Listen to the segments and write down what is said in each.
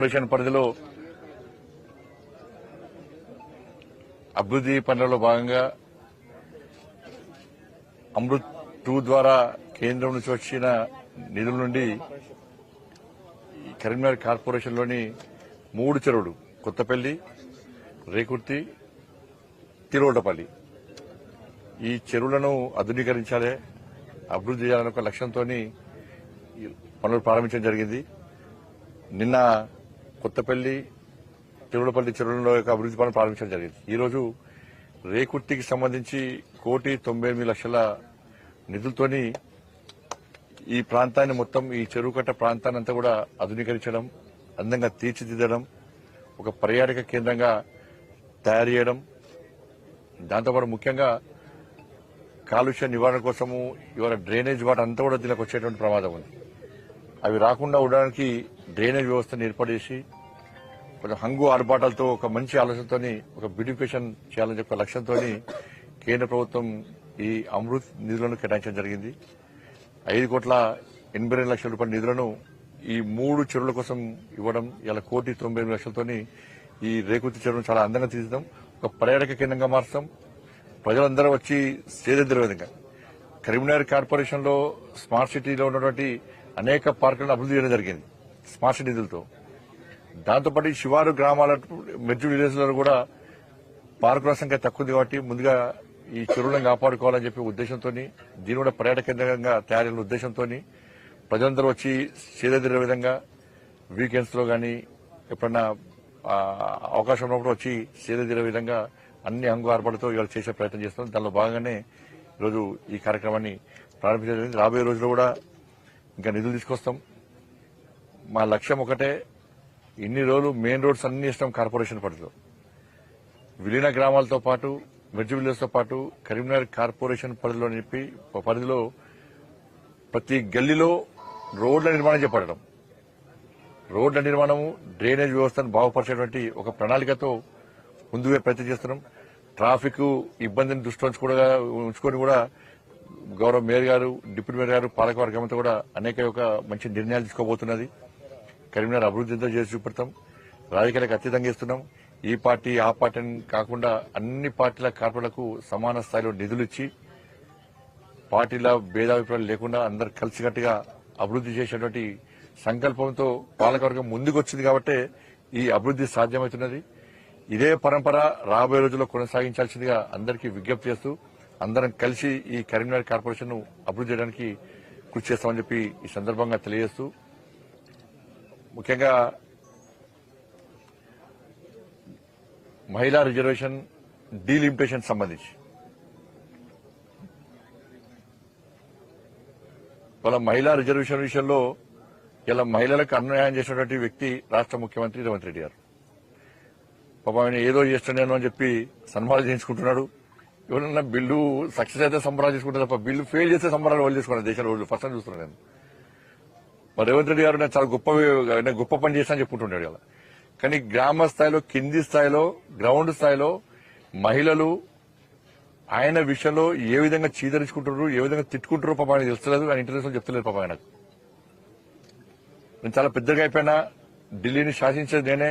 Corporation పరిధిలో అభివృద్ది పనులలో భాగంగా అమృత్ 2 ద్వారా కేంద్రం నుంచి వచ్చిన నిధుల నుండి కరీంనగర్ కార్పొరేషన్లోని 3 చెరువులు కొత్తపల్లి, రేకుర్తి, తిరువటపల్లి ఈ చెరువులను ఆధునీకరించాలి, అభివృద్ది చేయాలనే ఒక లక్ష్యంతో పనులు ప్రారంభించడం జరిగింది. నిన్న కొత్తపల్లి, తిరువటపల్లి చెరువులలో అభివృద్ది పనులు ప్రారంభించడం జరిగింది. ఈ రోజు రేకుర్తికి సంబంధించి 1,98,00,000 నిధులతోని ఈ ప్రాంతాన్ని మొత్తం ఈ చెరువు కట్ట ప్రాంతాన్ని అంతా కూడా ఆధునీకరించడం, అందంగా తీర్చిదిద్దడం, ఒక పర్యాటక కేంద్రంగా తయారు చేయడం, దాంతోపాటు ముఖ్యంగా కాలుష్య నివారణ కోసము ఇవాళ డ్రైనేజ్ వాటర్ అంతా కూడా దీనికి వచ్చేటువంటి ప్రమాదం ఉంది. అవి రాకుండా ఉండడానికి డ్రైనేజ్ వ్యవస్థను ఏర్పాటు చేసి కొంచెం హంగు ఆర్భాటాలతో ఒక మంచి ఆలోచనతో ఒక బ్యూటిఫికేషన్ చేయాలని చెప్పే లక్ష్యంతో కేంద్ర ప్రభుత్వం ఈ అమృత్ నిధులను కేటాయించడం జరిగింది. 5,82,00,000 రూపాయల నిధులను ఈ 3 చెరువుల కోసం ఇవ్వడం, ఇలా 1,98,00,000 ఈ రేకుర్తి చెరువును చాలా అందంగా తీర్చడం, ఒక పర్యాటక కేంద్రంగా మార్చడం, ప్రజలందరూ వచ్చి సేదెద్దరే విధంగా కరీంనగర్ కార్పొరేషన్ లో స్మార్ట్ సిటీలో ఉన్నటువంటి అనేక పార్కులను అభివృద్ది చేయడం జరిగింది స్మార్ట్ సిటీ నిధులతో. దాంతోపాటు ఈ శివారు గ్రామాల మెర్జ్ విలేజ్ లో కూడా పార్కుల సంఖ్య తక్కువ ఉంది కాబట్టి ముందుగా ఈ చెరువులను కాపాడుకోవాలని చెప్పే ఉద్దేశంతో, దీని కూడా పర్యాటక కేంద్రంగా తయారైన ఉద్దేశంతో ప్రజలందరూ వచ్చి సేదెద్దరే విధంగా వీకెండ్స్ లో గానీ ఎప్పుడన్నా అవకాశం ఉన్నప్పుడు వచ్చి సేదెద్దరే విధంగా అన్ని హంగు ఆర్పాటుతో ఇవాళ చేసే ప్రయత్నం చేస్తున్నాం. దానిలో భాగంగానే ఈరోజు ఈ కార్యక్రమాన్ని ప్రారంభించడం జరిగింది. రాబోయే రోజుల్లో కూడా ఇంకా నిధులు తీసుకొస్తాం. మా లక్ష్యం ఒకటే, ఇన్ని రోజులు మెయిన్ రోడ్స్ అన్ని ఇష్టం కార్పొరేషన్ పరిధిలో, విలీన గ్రామాలతో పాటు మెర్జ్ విలేజ్ తో పాటు కరీంనగర్ కార్పొరేషన్ పరిధిలో ప్రతి గల్లీలో రోడ్ల నిర్మాణం చేపట్టడం, రోడ్ల నిర్మాణము, డ్రైనేజ్ వ్యవస్థను బాగుపరిచేటువంటి ఒక ప్రణాళికతో ముందుగా ప్రయత్నం చేస్తున్నాం. ట్రాఫిక్ ఇబ్బందిని దృష్టి ఉంచుకొని కూడా గౌరవ మేయర్ గారు, డిప్యూటీ మేయర్ గారు, పాలకవర్గంతో కూడా అనేక మంచి నిర్ణయాలు తీసుకోబోతున్నది. కరీంనగర్ అభివృద్ధితో చేసి చూపెడతాం. రాజకీయాలకు అతీతంగా ఇస్తున్నాం. ఈ పార్టీ ఆ పార్టీ అని కాకుండా అన్ని పార్టీల కార్పొరేట్లకు సమాన స్థాయిలో నిధులు ఇచ్చి పార్టీల భేదాభిప్రాయాలు లేకుండా అందరు కలిసికట్టుగా అభివృద్ది చేసేటువంటి సంకల్పంతో పాలకవర్గం ముందుకొచ్చింది కాబట్టి ఈ అభివృద్ది సాధ్యమవుతున్నది. ఇదే పరంపర రాబోయే రోజుల్లో కొనసాగించాల్సిందిగా అందరికీ విజ్ఞప్తి చేస్తూ అందరం కలిసి ఈ కరీంనగర్ కార్పొరేషన్ ను అభివృద్ది చేయడానికి కృషి చేస్తామని చెప్పి ఈ సందర్భంగా తెలియజేస్తూ, ముఖ్యంగా మహిళా రిజర్వేషన్ డీలిమిటేషన్ సంబంధించి వాళ్ళ మహిళా రిజర్వేషన్ విషయంలో ఇలా మహిళలకు అన్యాయం చేసినటువంటి వ్యక్తి రాష్ట్ర ముఖ్యమంత్రి రేవంత్ రెడ్డి గారు. పాపం ఆయన ఏదో చేస్తున్నాను అని చెప్పి సన్మానాలు చేయించుకుంటున్నాడు. ఎవరన్నా బిల్లు సక్సెస్ అయితే సంబరాలు చేసుకుంటారు తప్ప బిల్లు ఫెయిల్ చేస్తే సంబరాలు వాళ్ళు చేసుకున్నారు దేశంలో. వాళ్ళు ఫస్ట్ చూస్తున్నాను నేను. మరి రేవంత్ రెడ్డి గారు నేను చాలా గొప్ప పని చేస్తానని చెప్పుకుంటున్నాడు కదా. కానీ గ్రామ స్థాయిలో, కింది స్థాయిలో, గ్రౌండ్ స్థాయిలో మహిళలు ఆయన విషయంలో ఏ విధంగా చీదరించుకుంటున్నారు, ఏ విధంగా తిట్టుకుంటారో పాప ఆయన తెలుస్తలేదు. ఆయన ఇంటర్నేషనల్ చెప్తలేదు పాప ఆయనకు. నేను చాలా పెద్దగా అయిపోయినా, ఢిల్లీని శాసించేది నేనే,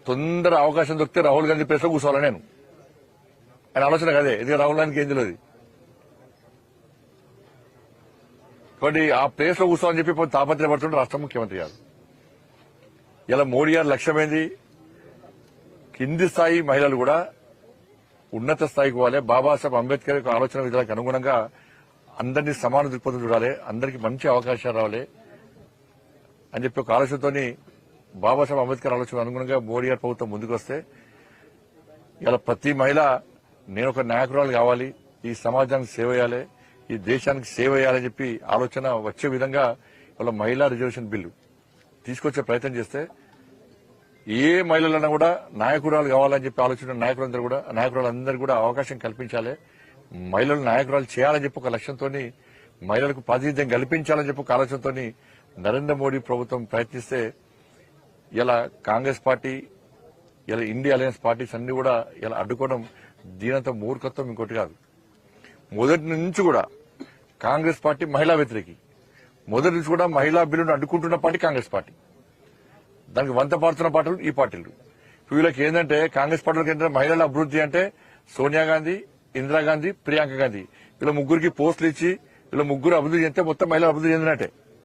తొందర అవకాశం దొరికితే రాహుల్ గాంధీ ప్లేస్ లో కూర్చోవాలి నేను. ఆయన ఆలోచన కదే, ఎందుకంటే రాహుల్ గాంధీకి ఏం తెలియదు కాబట్టి ఆ ప్లేస్ లో కూర్చోవాలని చెప్పి తాపత్రయపడుతుంటే రాష్ట్ర ముఖ్యమంత్రి గారు. ఇలా మోడీ గారి లక్ష్యమైంది కింది స్థాయి మహిళలు కూడా ఉన్నత స్థాయికి పోవాలి. బాబాసాహెబ్ అంబేద్కర్ యొక్క ఆలోచన విధాలకు అనుగుణంగా అందరినీ సమాన దృక్పథం చూడాలి, అందరికీ మంచి అవకాశాలు రావాలి అని చెప్పి ఒక ఆలోచనతో బాబాసాహెబ్ అంబేద్కర్ ఆలోచన అనుగుణంగా మోడీ గారి ప్రభుత్వం ముందుకు వస్తే ఇలా ప్రతి మహిళ నేను ఒక నాయకురాలు కావాలి, ఈ సమాజానికి సేవ చేయాలి, ఈ దేశానికి సేవ చేయాలని చెప్పి ఆలోచన వచ్చే విధంగా వాళ్ళ మహిళా రిజర్వేషన్ బిల్లు తీసుకొచ్చే ప్రయత్నం చేస్తే ఏ మహిళలన్నా కూడా నాయకురాలు కావాలని చెప్పి ఆలోచన నాయకురాలందరూ కూడా అవకాశం కల్పించాలి, మహిళలు నాయకురాలు చేయాలని చెప్పి ఒక లక్ష్యంతో, మహిళలకు ప్రాతినిధ్యం కల్పించాలని చెప్పి ఒక ఆలోచనతో నరేంద్ర మోడీ ప్రభుత్వం ప్రయత్నిస్తే ఇలా కాంగ్రెస్ పార్టీ, ఇలా ఇండియా అలయన్స్ పార్టీస్ అన్ని కూడా ఇలా అడ్డుకోవడం దీనంత మూర్ఖత్వం ఇంకోటి కాదు. మొదటి నుంచి కూడా కాంగ్రెస్ పార్టీ మహిళా వ్యతిరేకి, మొదటి నుంచి కూడా మహిళా బిల్లును అడ్డుకుంటున్న పార్టీ కాంగ్రెస్ పార్టీ. దానికి వంత పాడుతున్న పార్టీలు ఈ పార్టీలు. వీళ్ళకి ఏంటంటే కాంగ్రెస్ పార్టీలకు ఏంటంటే మహిళల అభివృద్ధి అంటే సోనియా గాంధీ, ఇందిరాగాంధీ, ప్రియాంక గాంధీ వీళ్ళ ముగ్గురికి పోస్టులు ఇచ్చి వీళ్ళ ముగ్గురు అభివృద్ధి చెందితే మొత్తం మహిళలు అభివృద్ధి చెందినట్టే.